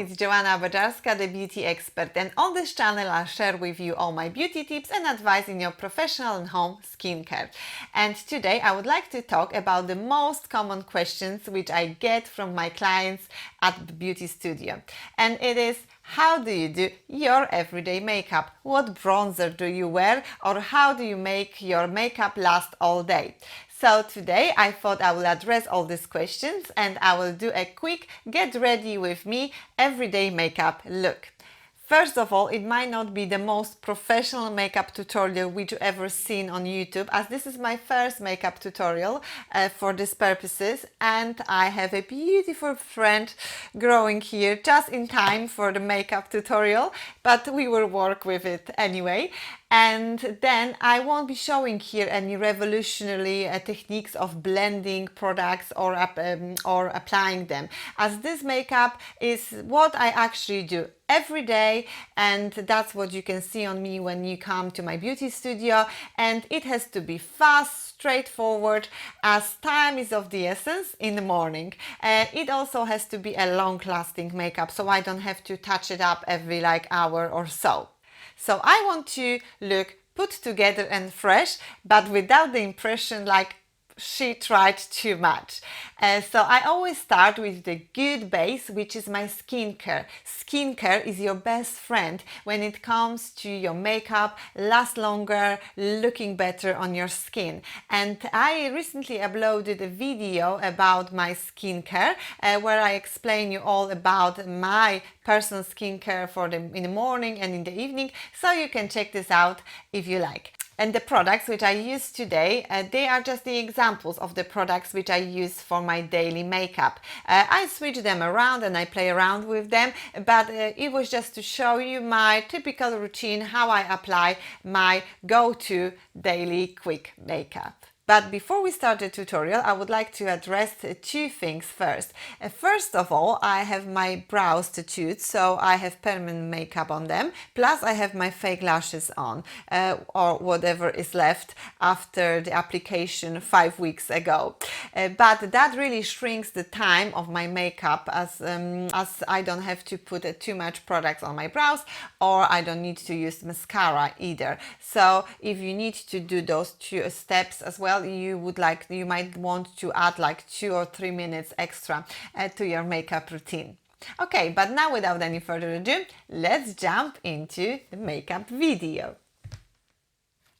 it's Joanna Bojarska, the beauty expert, and on this channel I'll share with you all my beauty tips and advice in your professional and home skincare. And today I would like to talk about the most common questions which I get from my clients at the beauty studio. And it is, how do you do your everyday makeup? What bronzer do you wear? Or how do you make your makeup last all day? So today I thought I will address all these questions and I will do a quick get ready with me everyday makeup look. First of all, it might not be the most professional makeup tutorial which you've ever seen on YouTube, as this is my first makeup tutorial for these purposes, and I have a beautiful friend growing here just in time for the makeup tutorial, but we will work with it anyway. And then I won't be showing here any revolutionary techniques of blending products or applying them, as this makeup is what I actually do every day, and that's what you can see on me when you come to my beauty studio. And it has to be fast, straightforward, as time is of the essence in the morning. It also has to be a long-lasting makeup, so I don't have to touch it up every hour or so. So I want to look put together and fresh, but without the impression like she tried too much. So I always start with the good base, which is my skincare. Skincare is your best friend when it comes to your makeup, last longer, looking better on your skin. And I recently uploaded a video about my skincare where I explain you all about my personal skincare in the morning and in the evening, so you can check this out if you like. And the products which I use today, they are just the examples of the products which I use for my daily makeup. I switch them around and I play around with them, but it was just to show you my typical routine, how I apply my go-to daily quick makeup. But before we start the tutorial, I would like to address two things first. First of all, I have my brows tattooed, so I have permanent makeup on them, plus I have my fake lashes on, or whatever is left after the application 5 weeks ago. But that really shrinks the time of my makeup, as I don't have to put too much products on my brows, or I don't need to use mascara either. So if you need to do those two steps as well, you might want to add 2 or 3 minutes extra to your makeup routine. Okay, but now without any further ado, let's jump into the makeup video.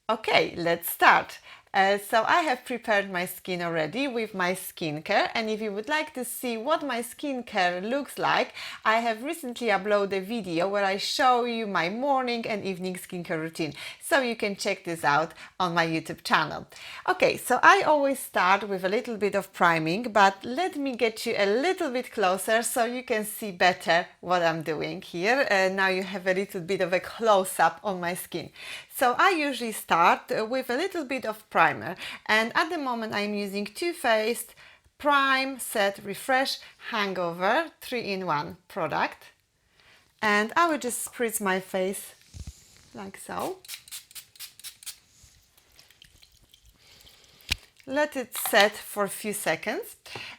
Okay, let's start. So I have prepared my skin already with my skincare, and if you would like to see what my skincare looks like, I have recently uploaded a video where I show you my morning and evening skincare routine, so you can check this out on my YouTube channel. Okay, so I always start with a little bit of priming, but let me get you a little bit closer so you can see better what I'm doing here. Now you have a little bit of a close-up on my skin. So I usually start with a little bit of primer, and at the moment I'm using Too Faced Prime Set Refresh Hangover 3-in-1 product, and I will just spritz my face like so. Let it set for a few seconds,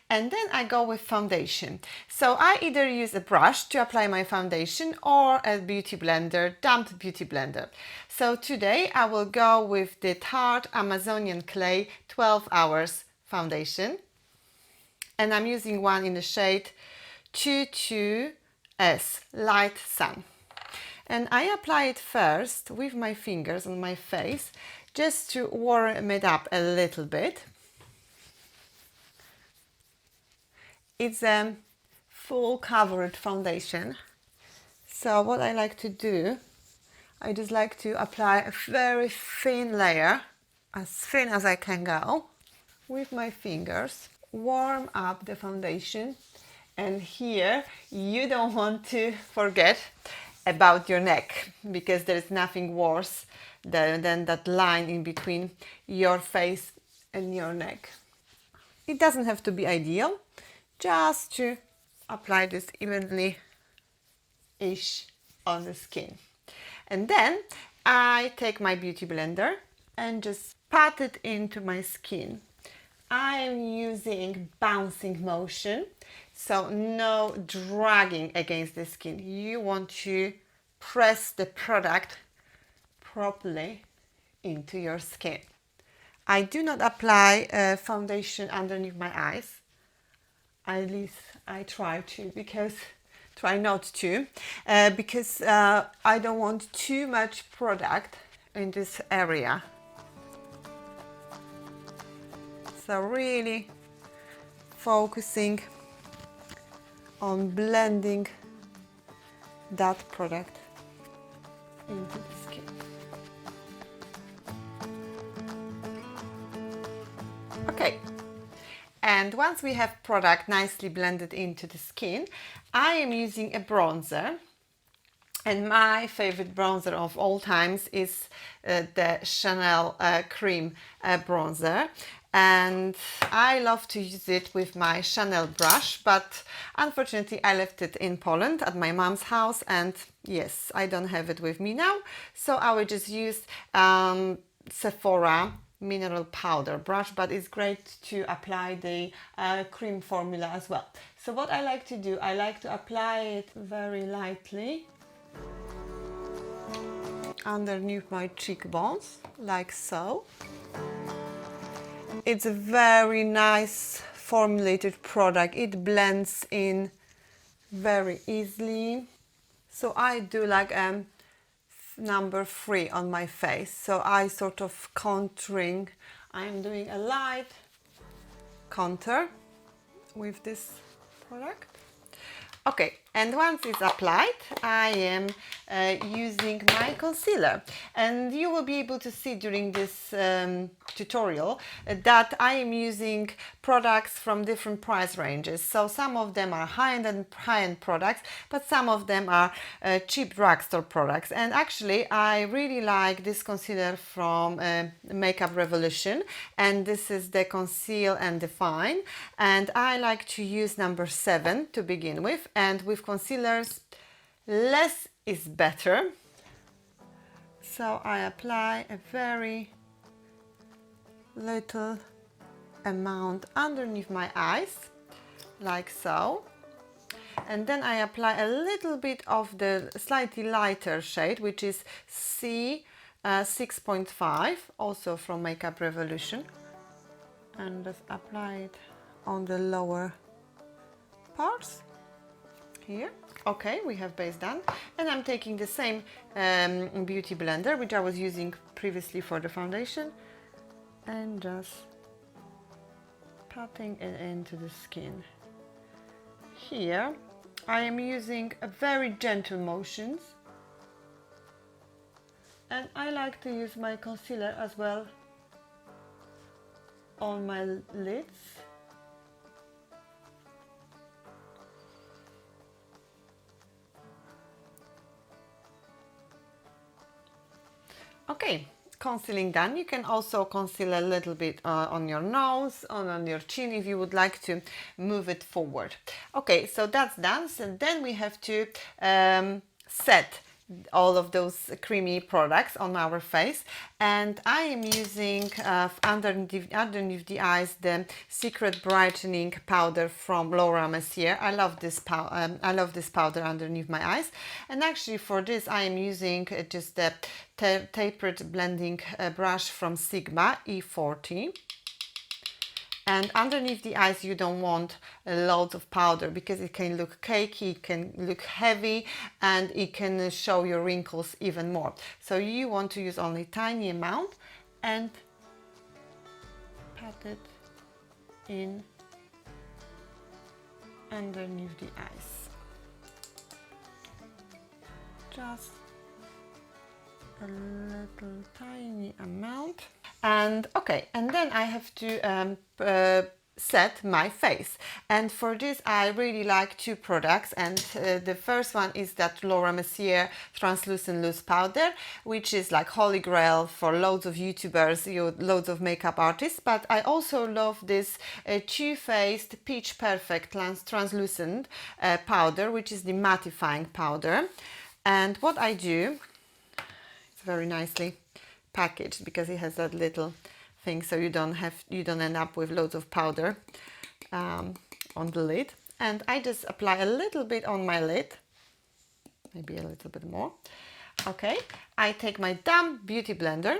and then I go with foundation. So I either use a brush to apply my foundation or a beauty blender, damp beauty blender. So today I will go with the Tarte Amazonian Clay 12 Hours foundation, and I'm using one in the shade 22S Light Sun. And I apply it first with my fingers on my face, just to warm it up a little bit. It's a full covered foundation, so what I like to do, I just like to apply a very thin layer, as thin as I can go, with my fingers, warm up the foundation. And here you don't want to forget about your neck, because there is nothing worse than that line in between your face and your neck. It doesn't have to be ideal, just to apply this evenly-ish on the skin. And then I take my beauty blender and just pat it into my skin. I'm using bouncing motion, so no dragging against the skin. You want to press the product properly into your skin. I do not apply foundation underneath my eyes. At least I try not to, because I don't want too much product in this area. So really focusing on blending that product into the skin. Okay, and once we have product nicely blended into the skin, I am using a bronzer. And my favorite bronzer of all times is the Chanel Cream bronzer. And I love to use it with my Chanel brush, but unfortunately I left it in Poland at my mom's house, and yes, I don't have it with me now. So I will just use Sephora mineral powder brush, but it's great to apply the cream formula as well. So what I like to do, I like to apply it very lightly underneath my cheekbones, like so. It's a very nice formulated product. It blends in very easily. So I do like number 3 on my face. So I sort of contouring. I'm doing a light contour with this product. Okay, and once it's applied, I am using my concealer, and you will be able to see during this tutorial that I am using products from different price ranges. So some of them are high-end products, but some of them are cheap drugstore products. And actually, I really like this concealer from Makeup Revolution, and this is the Conceal and Define, and I like to use number 7 to begin with. And with concealers, less is better. So I apply a very little amount underneath my eyes, like so. And then I apply a little bit of the slightly lighter shade, which is C 6.5, also from Makeup Revolution. And just apply it on the lower parts. Here. Okay, we have base done, and I'm taking the same beauty blender which I was using previously for the foundation, and just patting it into the skin. Here I am using a very gentle motions, and I like to use my concealer as well on my lids. Okay, concealing done. You can also conceal a little bit on your nose, on your chin, if you would like to move it forward. Okay, so that's done. So then we have to set all of those creamy products on our face, and I am using underneath the eyes the Secret Brightening powder from Laura Mercier. I love this powder underneath my eyes, and actually for this I am using just the tapered blending brush from Sigma E40. And underneath the eyes you don't want loads of powder, because it can look cakey, it can look heavy, and it can show your wrinkles even more. So you want to use only tiny amount and pat it in underneath the eyes. Just a little tiny amount. And okay, and then I have to set my face, and for this I really like 2 products, and the first one is that Laura Mercier translucent loose powder, which is like holy grail for loads of YouTubers, loads of makeup artists. But I also love this Too Faced Peach Perfect translucent powder, which is the mattifying powder. And what I do, it's very nicely packaged because it has that little thing, so you don't end up with loads of powder on the lid. And I just apply a little bit on my lid, maybe a little bit more. Okay, I take my damp beauty blender,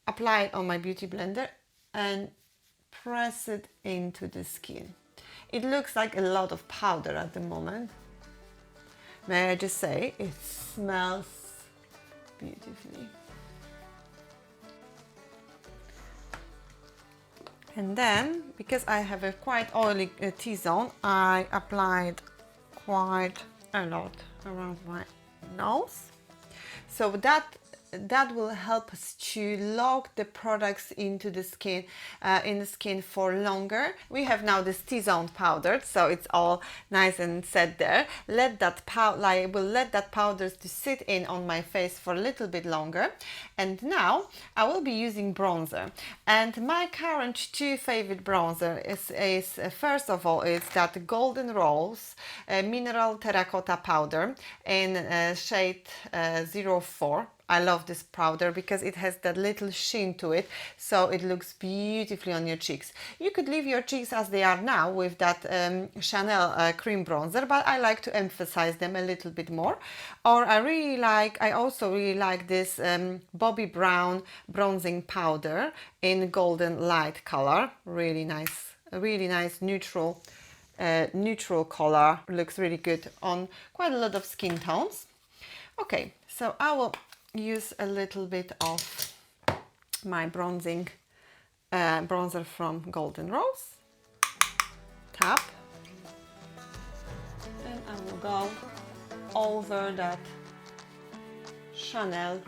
apply it on my beauty blender and press it into the skin. It looks like a lot of powder at the moment. May I just say, it smells beautifully. And then, because I have a quite oily T-zone, I applied quite a lot around my nose. So that will help us to lock the products into the skin, for longer. We have now this T-zone powdered, so it's all nice and set there. We'll let that powder to sit in on my face for a little bit longer. And now I will be using bronzer. And my current two favorite bronzer is first of all, it's that Golden Rose Mineral Terracotta powder in shade 04. I love this powder because it has that little sheen to it, so it looks beautifully on your cheeks. You could leave your cheeks as they are now with that Chanel cream bronzer, but I like to emphasize them a little bit more. Or I also really like this Bobbi Brown bronzing powder in golden light color. Really nice neutral color. Looks really good on quite a lot of skin tones. Okay, so I will use a little bit of my bronzer from Golden Rose. Tap. And I will go over that Chanel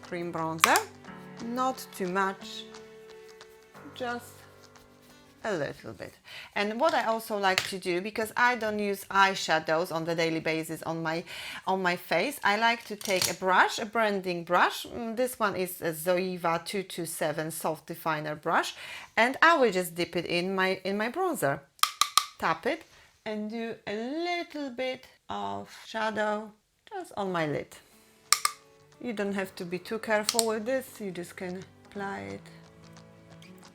cream bronzer. Not too much, just a little bit. And what I also like to do, because I don't use eyeshadows on the daily basis on my face, I like to take a brush, a blending brush. This one is a Zoeva 227 soft definer brush, and I will just dip it in my bronzer, tap it, and do a little bit of shadow just on my lid. You don't have to be too careful with this, you just can apply it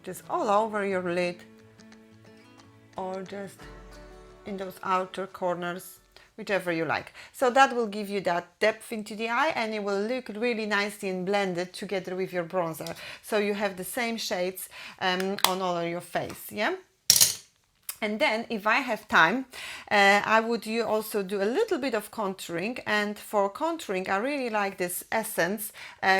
just all over your lid, or just in those outer corners, whichever you like. So that will give you that depth into the eye, and it will look really nicely and blended together with your bronzer. So you have the same shades on all of your face, yeah? And then, if I have time, I would also do a little bit of contouring. And for contouring, I really like this Essence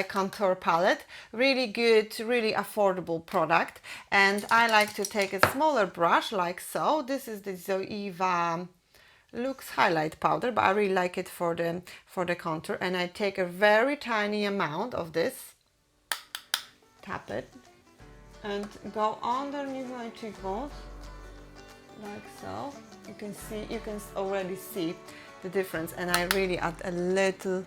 contour palette. Really good, really affordable product. And I like to take a smaller brush, like so. This is the Zoeva Luxe Highlight Powder, but I really like it for the contour. And I take a very tiny amount of this, tap it, and go underneath my cheekbones. Like so. You can already see the difference, and I really add a little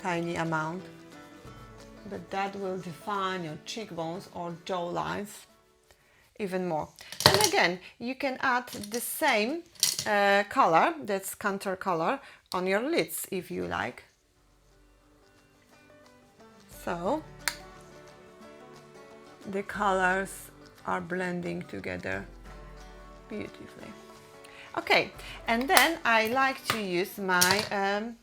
tiny amount, but that will define your cheekbones or jaw lines even more. And again, you can add the same color, that's contour color, on your lids if you like. So the colors are blending together beautifully. Okay, and then I like to use my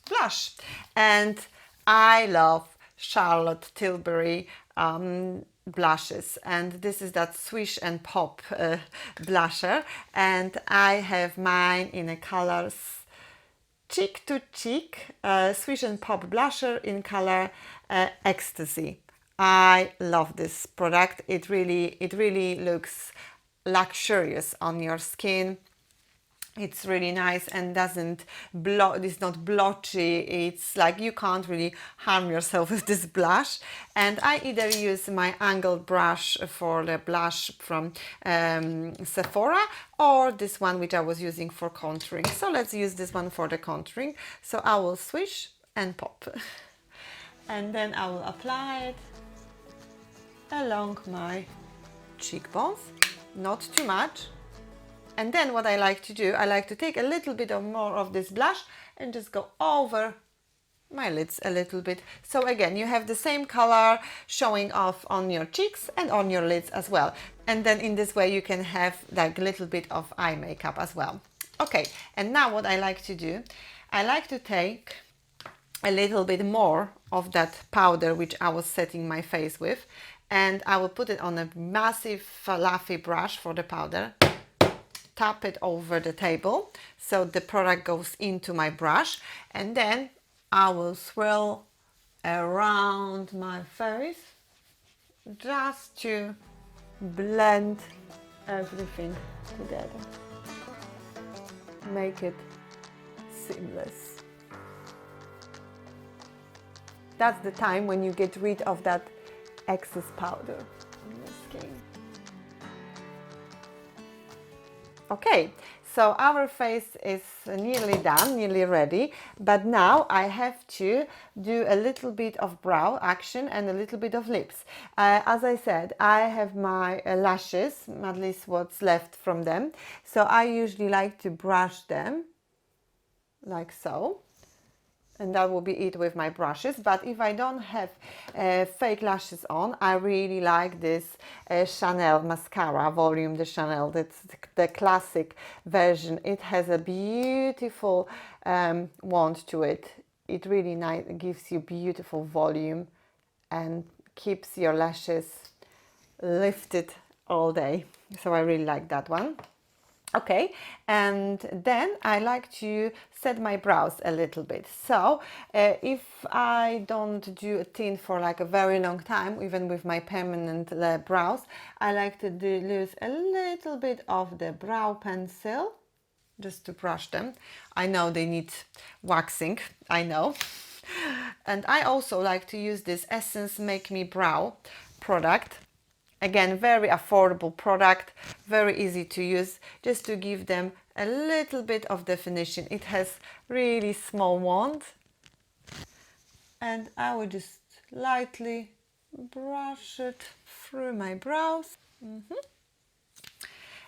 blush, and I love Charlotte Tilbury blushes, and this is that Swish and Pop blusher, and I have mine in a colors Cheek to Cheek Swish and Pop blusher in color Ecstasy. I love this product. It really looks luxurious on your skin. It's really nice and it's not blotchy. It's like you can't really harm yourself with this blush. And I either use my angled brush for the blush from Sephora, or this one which I was using for contouring. So let's use this one for the contouring. So I will swish and pop. And then I will apply it along my cheekbones, not too much. And then what I like to do, I like to take a little bit more of this blush and just go over my lids a little bit. So again, you have the same color showing off on your cheeks and on your lids as well. And then in this way you can have like a little bit of eye makeup as well. Okay, and now what I like to do, I like to take a little bit more of that powder which I was setting my face with, and I will put it on a massive fluffy brush for the powder, tap it over the table so the product goes into my brush, and then I will swirl around my face just to blend everything together, make it seamless. That's the time when you get rid of that excess powder on your skin. Okay, so our face is nearly done, nearly ready, but now I have to do a little bit of brow action and a little bit of lips. As I said, I have my lashes, at least what's left from them, so I usually like to brush them like so. And that will be it with my brushes. But if I don't have fake lashes on, I really like this Chanel mascara, Volume de Chanel. That's the classic version. It has a beautiful wand to it. It really gives you beautiful volume and keeps your lashes lifted all day. So I really like that one. Okay, and then I like to set my brows a little bit. So if I don't do a tint for like a very long time, even with my permanent brows, I like to use a little bit of the brow pencil just to brush them. I know they need waxing, I know. And I also like to use this Essence Make Me Brow product. Again, very affordable product, very easy to use, just to give them a little bit of definition. It has really small wand, and I will just lightly brush it through my brows.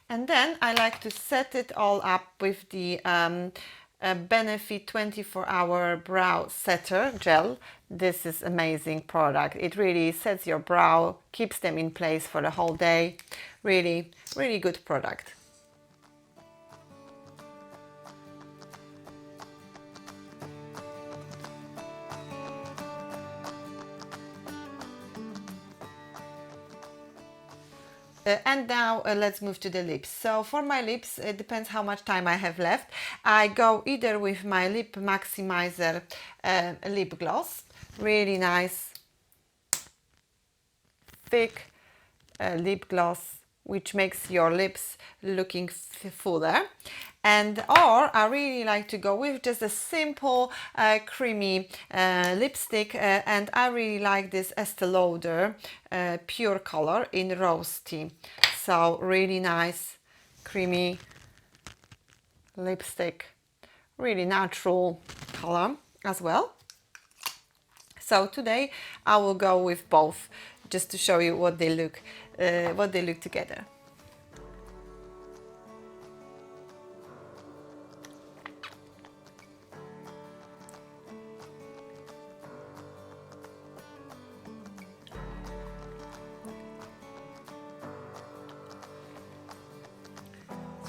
And then I like to set it all up with the Benefit 24-hour brow setter gel. This is amazing product. It really sets your brow, keeps them in place for the whole day. Really, really good product. And now let's move to the lips. So for my lips, it depends how much time I have left. I go either with my Lip Maximizer lip gloss, really nice, thick lip gloss, which makes your lips looking fuller. And or I really like to go with just a simple creamy lipstick, and I really like this Estee Lauder Pure Color in Rose Tea. So really nice creamy lipstick, really natural color as well. So today I will go with both, just to show you what they look together.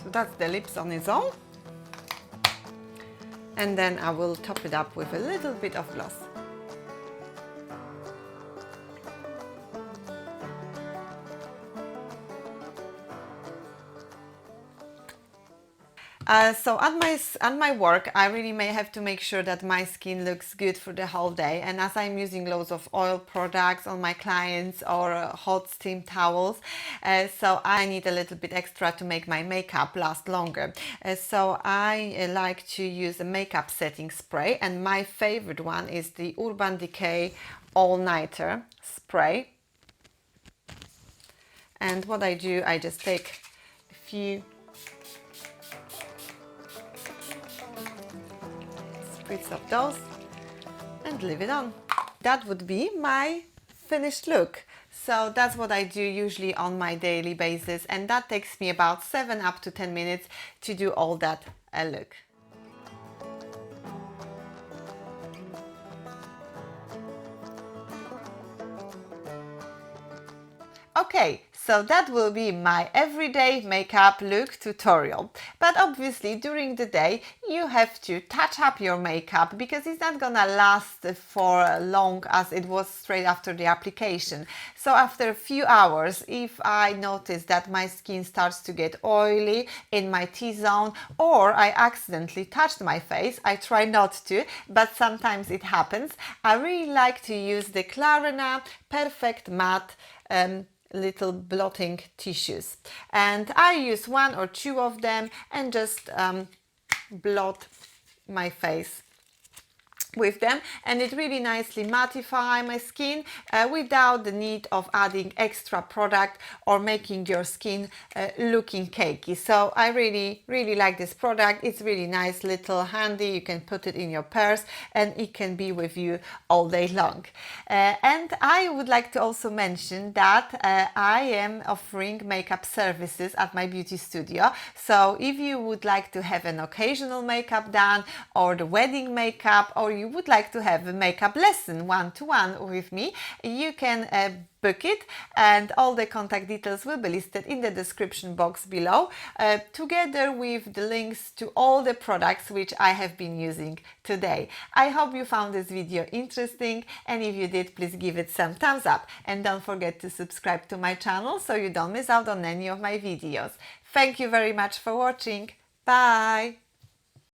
So that's the lips on its own. And then I will top it up with a little bit of gloss. So at my work, I really may have to make sure that my skin looks good for the whole day. And as I'm using loads of oil products on my clients or hot steam towels, so I need a little bit extra to make my makeup last longer. So I like to use a makeup setting spray, and my favorite one is the Urban Decay All Nighter spray. And what I do, I just take a few spritz of those and leave it on. That would be my finished look. So that's what I do usually on my daily basis, and that takes me about 7 up to 10 minutes to do all that look. Okay, so that will be my everyday makeup look tutorial. But obviously during the day you have to touch up your makeup because it's not gonna last for long as it was straight after the application. So after a few hours, if I notice that my skin starts to get oily in my T-zone or I accidentally touched my face, I try not to, but sometimes it happens. I really like to use the Clarina Perfect Matte little blotting tissues, and I use one or two of them and just blot my face with them, and it really nicely mattify my skin without the need of adding extra product or making your skin looking cakey. So I really like this product. It's really nice, little handy. You can put it in your purse and it can be with you all day long. And I would like to also mention that I am offering makeup services at my beauty studio. So if you would like to have an occasional makeup done or the wedding makeup, or you would like to have a makeup lesson one-to-one with me, you can book it, and all the contact details will be listed in the description box below, together with the links to all the products which I have been using today. I hope you found this video interesting, and if you did, please give it some thumbs up and don't forget to subscribe to my channel so you don't miss out on any of my videos. Thank you very much for watching. Bye!